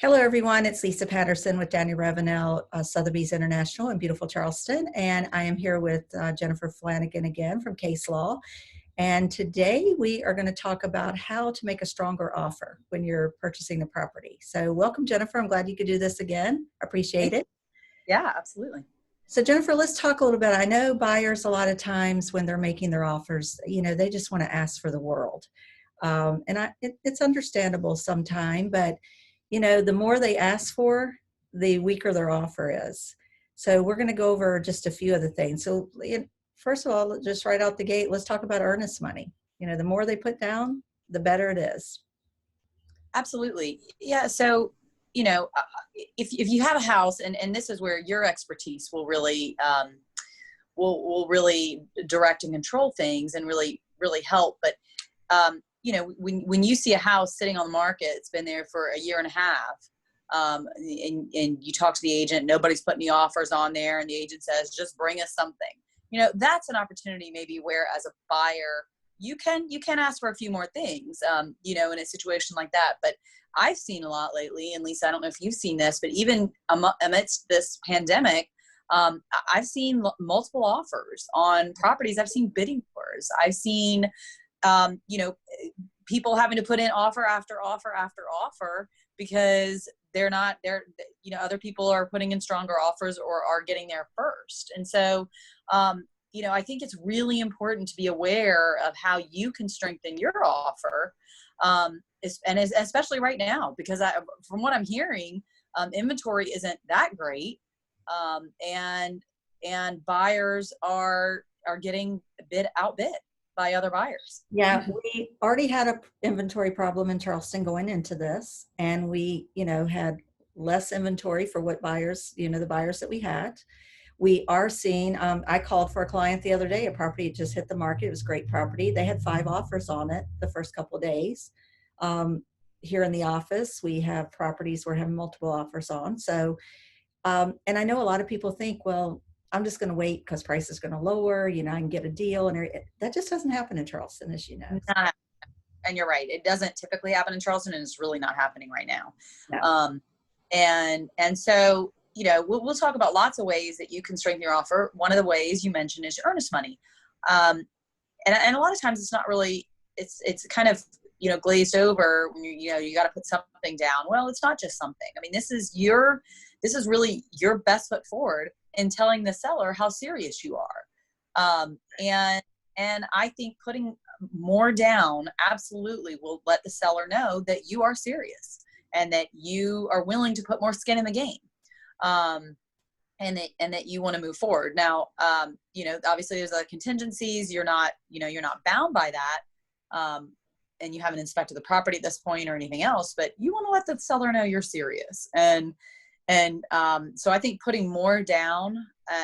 Hello, everyone. It's Lisa Patterson with Danny Ravenel, Sotheby's International in beautiful Charleston. And I am here with Jennifer Flanagin again from Case Law. And today we are going to talk about how to make a stronger offer when you're purchasing the property. So welcome, Jennifer. I'm glad you could do this again. Appreciate it. Yeah, absolutely. So Jennifer, let's talk a little bit. I know buyers a lot of times when they're making their offers, they just want to ask for the world. It's understandable sometimes, but the more they ask for, the weaker their offer is. So we're going to go over just a few of the things. So first of all, just right out the gate, let's talk about earnest money. The more they put down, the better it is. Absolutely. Yeah. So, if you have a house, and this is where your expertise will really will really direct and control things and really help. But when you see a house sitting on the market, it's been there for a year and a half, and you talk to the agent, nobody's putting any offers on there, and the agent says, just bring us something. That's an opportunity maybe where as a buyer, you can ask for a few more things, in a situation like that. But I've seen a lot lately, and Lisa, I don't know if you've seen this, but even amidst this pandemic, I've seen multiple offers on properties. I've seen bidding wars. I've seen, people having to put in offer after offer after offer because other people are putting in stronger offers or are getting there first. And so, I think it's really important to be aware of how you can strengthen your offer. Especially right now, because from what I'm hearing, inventory isn't that great. And buyers are getting outbid by other buyers. Yeah, we already had an inventory problem in Charleston going into this, and we, had less inventory for what buyers, the buyers that we had. We are seeing, I called for a client the other day, a property had just hit the market. It was a great property. They had 5 offers on it the first couple of days. Here in the office, we have properties we're having multiple offers on. So, and I know a lot of people think, well, I'm just going to wait because price is going to lower, I can get a deal. And that just doesn't happen in Charleston, as you know. And you're right. It doesn't typically happen in Charleston, and it's really not happening right now. No. And so, we'll talk about lots of ways that you can strengthen your offer. One of the ways you mentioned is your earnest money. And a lot of times it's not really, it's kind of, glazed over when you got to put something down. Well, it's not just something. I mean, this is really your best foot forward in telling the seller how serious you are. And I think putting more down absolutely will let the seller know that you are serious and that you are willing to put more skin in the game. And that you want to move forward. Now, obviously there's other contingencies. You're not bound by that. And you haven't inspected the property at this point or anything else, but you want to let the seller know you're serious. And so I think putting more down,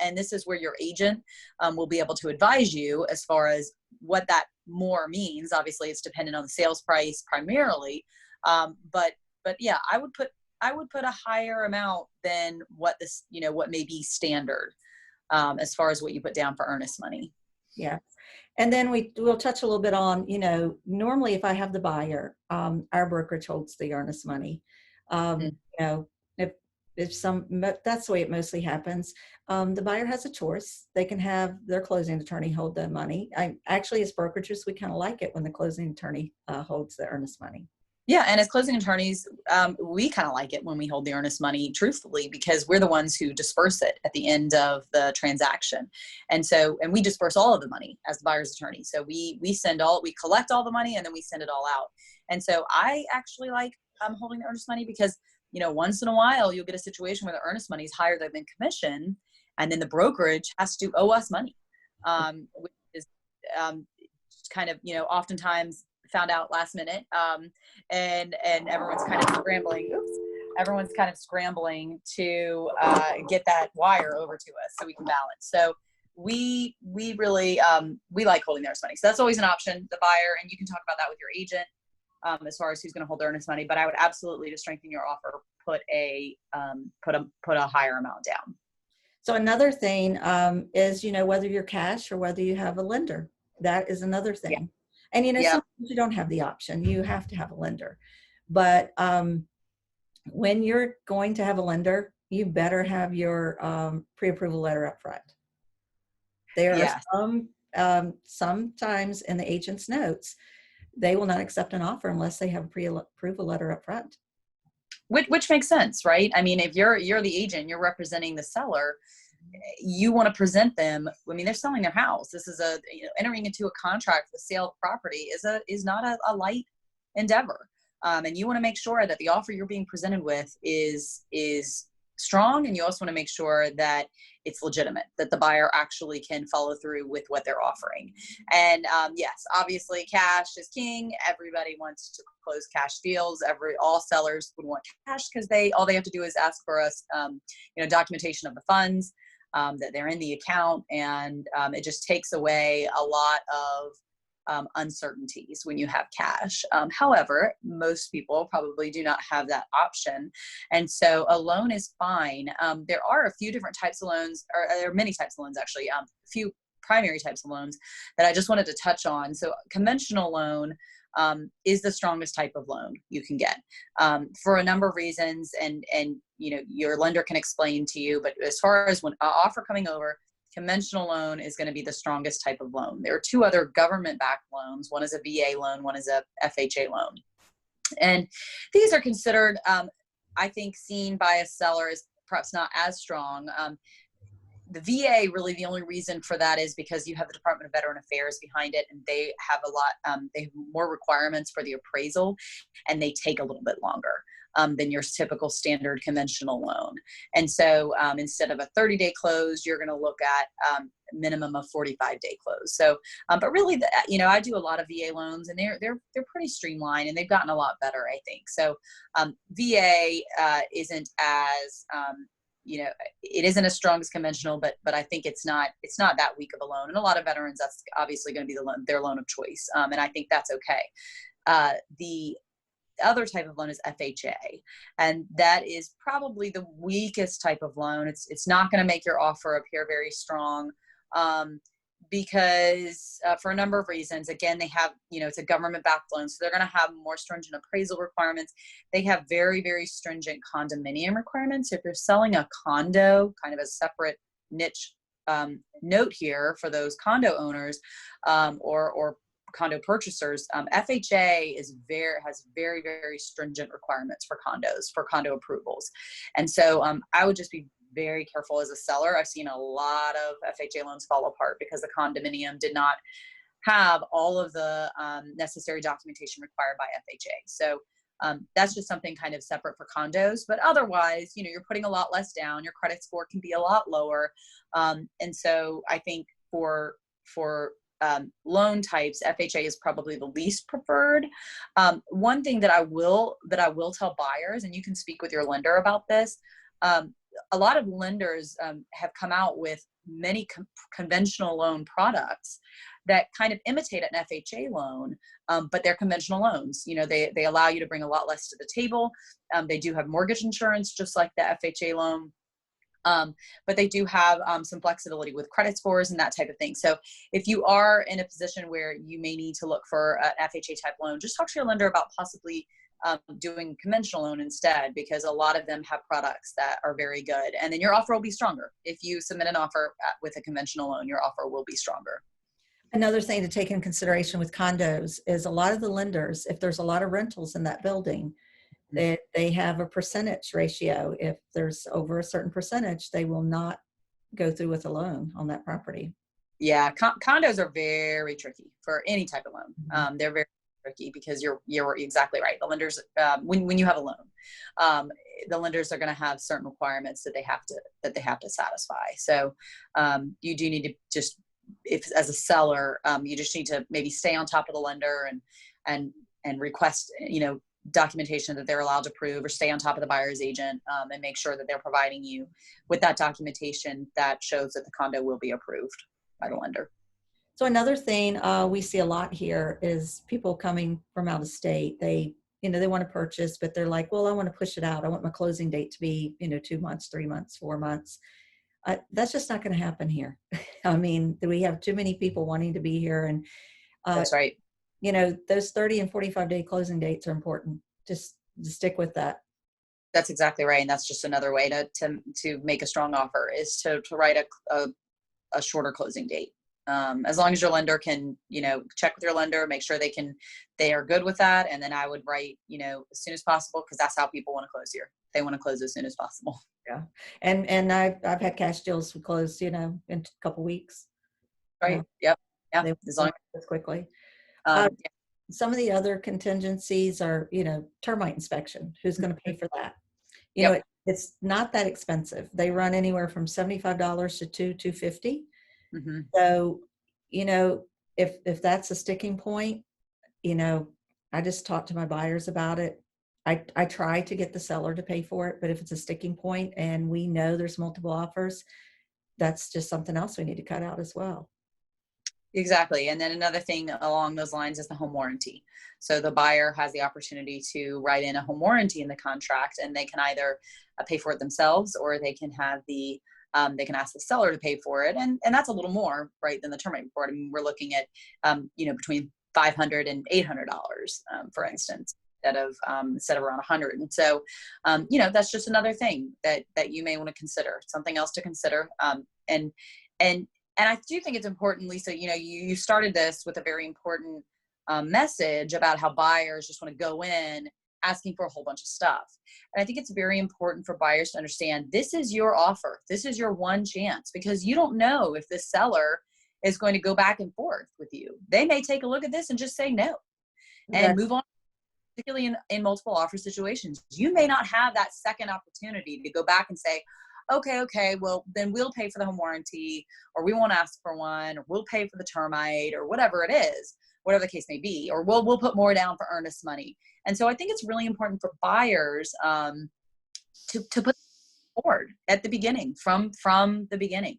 and this is where your agent will be able to advise you as far as what that more means. Obviously it's dependent on the sales price primarily. But yeah, I would put a higher amount than what may be standard, as far as what you put down for earnest money. Yeah. And then we'll touch a little bit on, normally if I have the buyer, our brokerage holds the earnest money. That's the way it mostly happens. The buyer has a choice. They can have their closing attorney hold the money. Actually, as brokerages, we kind of like it when the closing attorney holds the earnest money. Yeah. And as closing attorneys, we kind of like it when we hold the earnest money, truthfully, because we're the ones who disperse it at the end of the transaction. And we disperse all of the money as the buyer's attorney. So we collect all the money and then we send it all out. And so I actually like holding the earnest money because, once in a while you'll get a situation where the earnest money is higher than the commission. And then the brokerage has to owe us money, which is kind of, oftentimes found out last minute, and everyone's kind of scrambling. Everyone's kind of scrambling to get that wire over to us so we can balance. So we really we like holding the earnest money. So that's always an option, the buyer, and you can talk about that with your agent as far as who's going to hold the earnest money. But I would absolutely, to strengthen your offer, put a higher amount down. So another thing is whether you're cash or whether you have a lender. That is another thing. Yeah. And sometimes you don't have the option. You have to have a lender. But when you're going to have a lender, you better have your pre-approval letter up front. There are Yes. sometimes in the agent's notes, they will not accept an offer unless they have a pre-approval letter up front. Which makes sense, right? I mean, if you're the agent, you're representing the seller, you want to present them. I mean, they're selling their house. This is entering into a contract for the sale of property is not a light endeavor. And you want to make sure that the offer you're being presented with is strong, and you also want to make sure that it's legitimate, that the buyer actually can follow through with what they're offering. And yes, obviously cash is king. Everybody wants to close cash deals. All sellers would want cash because all they have to do is ask for us, documentation of the funds, that they're in the account, and it just takes away a lot of uncertainties when you have cash. However, most people probably do not have that option. And so a loan is fine. There are a few different types of loans, or there are many types of loans, actually, a few primary types of loans that I just wanted to touch on. So conventional loan is the strongest type of loan you can get for a number of reasons. And your lender can explain to you, but as far as when offer coming over, conventional loan is going to be the strongest type of loan. There are two other government-backed loans. One is a VA loan, one is a FHA loan. And these are considered, I think, seen by a seller as perhaps not as strong. The VA, really the only reason for that is because you have the Department of Veteran Affairs behind it, and they have they have more requirements for the appraisal, and they take a little bit longer than your typical standard conventional loan. And so instead of a 30-day close, you're going to look at minimum of 45-day close. So, but really, I do a lot of VA loans, and they're pretty streamlined, and they've gotten a lot better, I think. So VA isn't as it isn't as strong as conventional, but I think it's not that weak of a loan. And a lot of veterans, that's obviously going to be their loan of choice, and I think that's okay. The other type of loan is FHA, and that is probably the weakest type of loan. It's not going to make your offer appear very strong, because for a number of reasons. Again, they have, it's a government-backed loan, so they're going to have more stringent appraisal requirements. They have very, very stringent condominium requirements. If you're selling a condo, kind of a separate niche note here for those condo owners or condo purchasers, FHA has very, very stringent requirements for condos, for condo approvals. And so I would just be very careful as a seller. I've seen a lot of FHA loans fall apart because the condominium did not have all of the necessary documentation required by FHA. So that's just something kind of separate for condos. But otherwise, you're putting a lot less down. Your credit score can be a lot lower. And so I think for loan types, FHA is probably the least preferred. One thing that I will tell buyers, and you can speak with your lender about this, a lot of lenders have come out with many conventional loan products that kind of imitate an FHA loan, but they're conventional loans. They allow you to bring a lot less to the table. They do have mortgage insurance, just like the FHA loan. But they do have some flexibility with credit scores and that type of thing. So if you are in a position where you may need to look for an FHA type loan, just talk to your lender about possibly doing conventional loan instead, because a lot of them have products that are very good. And then your offer will be stronger. If you submit an offer with a conventional loan, your offer will be stronger. Another thing to take in consideration with condos is a lot of the lenders, if there's a lot of rentals in that building, they have a percentage ratio. If there's over a certain percentage, they will not go through with a loan on that property. Yeah, condos are very tricky for any type of loan. They're very tricky because you're exactly right. The lenders, when you have a loan, the lenders are going to have certain requirements that they have to satisfy. So you do need to just, if as a seller, you just need to maybe stay on top of the lender and request, documentation that they're allowed to prove, or stay on top of the buyer's agent and make sure that they're providing you with that documentation that shows that the condo will be approved by the lender. So another thing we see a lot here is people coming from out of state. They want to purchase, but they're like, well, I want to push it out. I want my closing date to be, 2 months, 3 months, 4 months. That's just not going to happen here. I mean, we have too many people wanting to be here, and that's right. Those 30 and 45-day closing dates are important. Just stick with that. That's exactly right. And that's just another way to make a strong offer is to write a shorter closing date. As long as your lender can, check with your lender, make sure they are good with that. And then I would write, as soon as possible, because that's how people want to close here. They want to close as soon as possible. Yeah. And I've had cash deals we close, in a couple weeks. Right. Yep. Yeah. They As long as quickly. yeah. Some of the other contingencies are, termite inspection. Who's going to pay for that? Yep. It's not that expensive. They run anywhere from $75 to $250. Mm-hmm. So, if that's a sticking point, I just talk to my buyers about it. I try to get the seller to pay for it, but if it's a sticking point and we know there's multiple offers, that's just something else we need to cut out as well. Exactly. And then another thing along those lines is the home warranty. So the buyer has the opportunity to write in a home warranty in the contract, and they can either pay for it themselves, or they can have they can ask the seller to pay for it. And that's a little more, right, than the termite report. I mean, we're looking at, between $500 and $800, for instance, instead of around 100. And so, that's just another thing that you may want to consider, something else to consider. And I do think it's important, Lisa, you started this with a very important message about how buyers just want to go in asking for a whole bunch of stuff. And I think it's very important for buyers to understand this is your offer. This is your one chance, because you don't know if this seller is going to go back and forth with you. They may take a look at this and just say no and move on, particularly in multiple offer situations. You may not have that second opportunity to go back and say, okay, well, then we'll pay for the home warranty, or we won't ask for one, or we'll pay for the termite, or whatever it is, whatever the case may be, or we'll put more down for earnest money. And so I think it's really important for buyers to put forward at the beginning, from the beginning,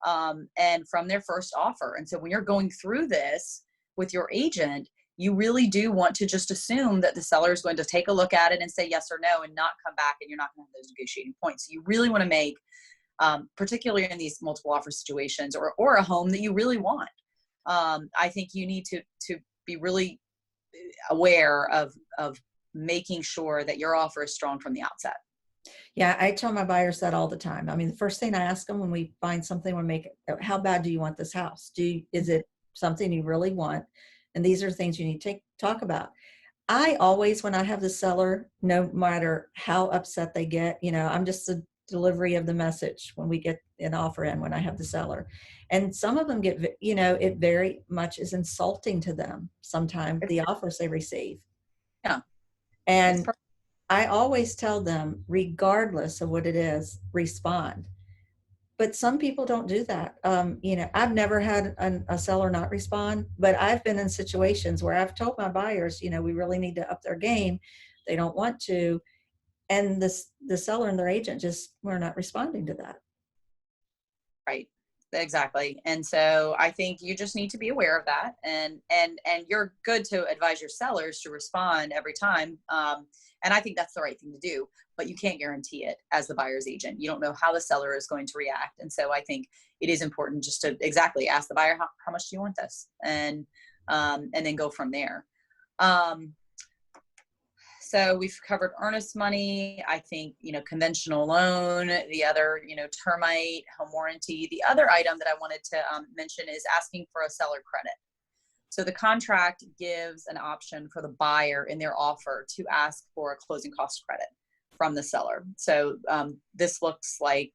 and from their first offer. And so when you're going through this with your agent, you really do want to just assume that the seller is going to take a look at it and say yes or no, and not come back, and you're not going to have those negotiating points. So you really want to make, particularly in these multiple offer situations, or a home that you really want. I think you need to be really aware of making sure that your offer is strong from the outset. Yeah, I tell my buyers that all the time. I mean, the first thing I ask them when we find something, how bad do you want this house? Is it something you really want? And these are things you need to talk about. I always, when I have the seller, no matter how upset they get, I'm just the delivery of the message when we get an offer in, when I have the seller. And some of them get, it very much is insulting to them sometimes, the offers they receive. Yeah. And I always tell them, regardless of what it is, respond. But some people don't do that. I've never had a seller not respond, but I've been in situations where I've told my buyers, we really need to up their game. They don't want to. And the seller and their agent just were not responding to that. Right. Exactly. And so I think you just need to be aware of that, and you're good to advise your sellers to respond every time. And I think that's the right thing to do, but you can't guarantee it as the buyer's agent. You don't know how the seller is going to react. And so I think it is important just to exactly ask the buyer, how much do you want this? And then go from there. So we've covered earnest money. I think, conventional loan, the other, termite, home warranty. The other item that I wanted to mention is asking for a seller credit. So the contract gives an option for the buyer in their offer to ask for a closing cost credit from the seller. So this looks like,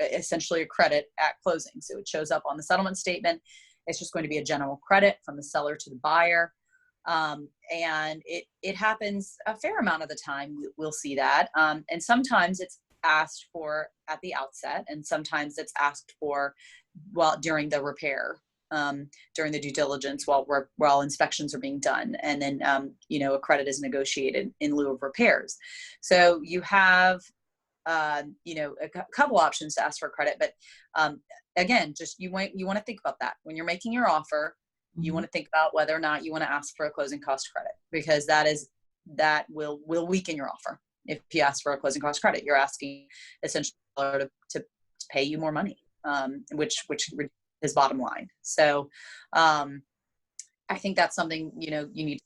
essentially a credit at closing. So it shows up on the settlement statement. It's just going to be a general credit from the seller to the buyer. And it happens a fair amount of the time. We'll see that. And sometimes it's asked for at the outset, and sometimes it's asked for during the repair, during the due diligence while inspections are being done. And then, a credit is negotiated in lieu of repairs. So you have, a couple options to ask for credit, but, again, just you want to think about that when you're making your offer. You want to think about whether or not you want to ask for a closing cost credit, because that will weaken your offer. If you ask for a closing cost credit, you're asking essentially to pay you more money, which is bottom line. So I think that's something, you need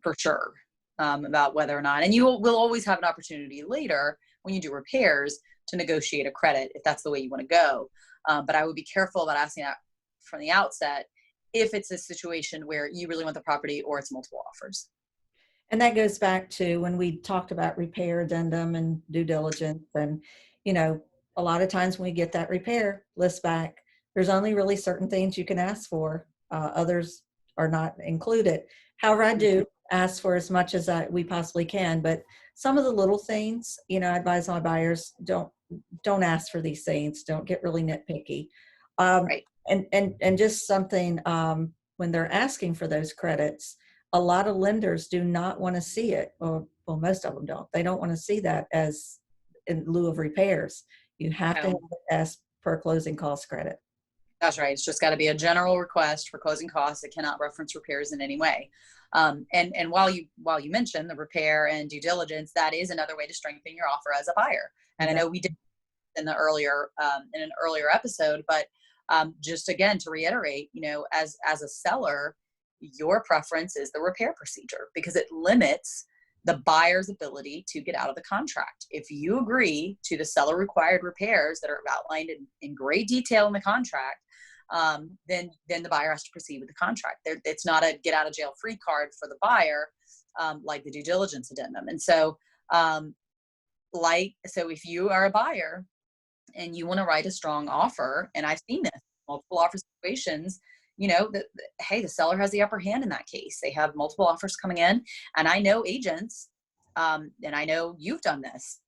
for sure. about whether or not, and you will always have an opportunity later when you do repairs to negotiate a credit if that's the way you want to go. But I would be careful about asking that from the outset if it's a situation where you really want the property or it's multiple offers. And that goes back to when we talked about repair addendum and due diligence. And, you know, a lot of times when we get that repair list back, there's only really certain things you can ask for. Others are not included. However, I do ask for as much as we possibly can, but some of the little things, you know, I advise my buyers, don't ask for these things. Don't get really nitpicky. Right. And just something, when they're asking for those credits, a lot of lenders do not want to see it, or well, most of them don't. They don't want to see that as in lieu of repairs. You have to have it as per closing cost credit. That's right. It's just got to be a general request for closing costs. It cannot reference repairs in any way. And while you mentioned the repair and due diligence, that is another way to strengthen your offer as a buyer. And I know we did in the earlier in an earlier episode, but just again to reiterate, you know, as a seller, your preference is the repair procedure because it limits the buyer's ability to get out of the contract. If you agree to the seller required repairs that are outlined in great detail in the contract, then the buyer has to proceed with the contract. It's not a get out of jail free card for the buyer, like the due diligence addendum. And so, so if you are a buyer and you want to write a strong offer, and I've seen this multiple offer situations, you know, hey, the seller has the upper hand in that case. They have multiple offers coming in, and I know agents, and I know you've done this.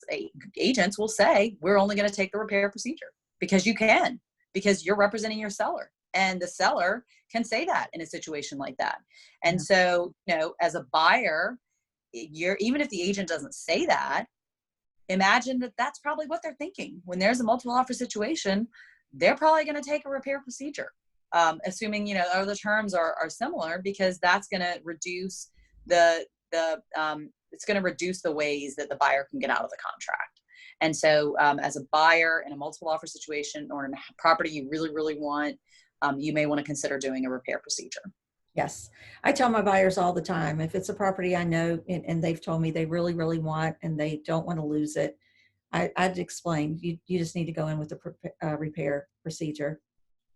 Agents will say, we're only going to take the repair procedure because you can, because you're representing your seller, and the seller can say that in a situation like that. And so, you know, as a buyer, even if the agent doesn't say that, imagine that that's probably what they're thinking. When there's a multiple offer situation, they're probably going to take a repair procedure. Assuming, you know, other terms are similar, because that's going to reduce it's going to reduce the ways that the buyer can get out of the contract. And so as a buyer in a multiple offer situation or in a property you really, really want, you may want to consider doing a repair procedure. Yes. I tell my buyers all the time, if it's a property I know and they've told me they really, really want and they don't want to lose it, I'd explain, you just need to go in with a repair procedure.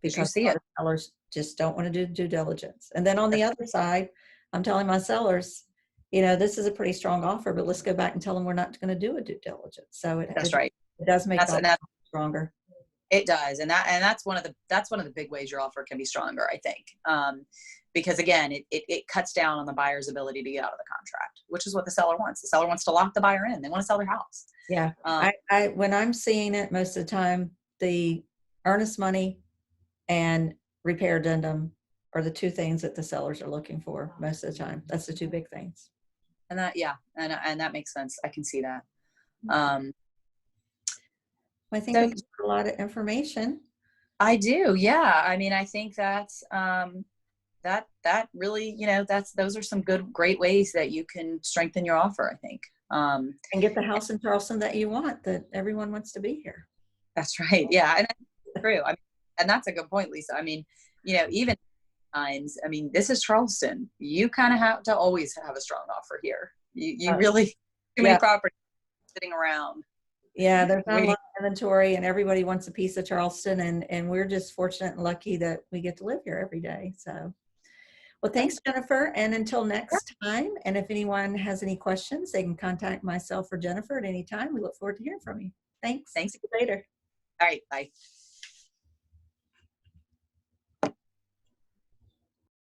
Because you see it. sellers just don't want to do due diligence. And then on the other side, I'm telling my sellers, you know, this is a pretty strong offer, but let's go back and tell them we're not going to do a due diligence. So That's right. It does make the offer stronger. It does, and that's one of the big ways your offer can be stronger, I think, because again, it cuts down on the buyer's ability to get out of the contract, which is what the seller wants. The seller wants to lock the buyer in. They want to sell their house. Yeah, I when I'm seeing it most of the time, the earnest money and repair addendum are the two things that the sellers are looking for most of the time. That's the two big things. And and that makes sense. I can see that. I think we got a lot of information. I do. Yeah. I mean, I think that's, that really, you know, those are some great ways that you can strengthen your offer, I think. And get the house in Charleston that you want, that everyone wants to be here. That's right. Yeah. And that's true. I mean, and that's a good point, Lisa. I mean, you know, even times, I mean, this is Charleston. You kind of have to always have a strong offer here. You really, too many properties sitting around. Yeah, there's not a lot of inventory and everybody wants a piece of Charleston, and we're just fortunate and lucky that we get to live here every day. So, well, thanks, Jennifer. And until next time, and if anyone has any questions, they can contact myself or Jennifer at any time. We look forward to hearing from you. Thanks. Thanks. See you later. All right. Bye.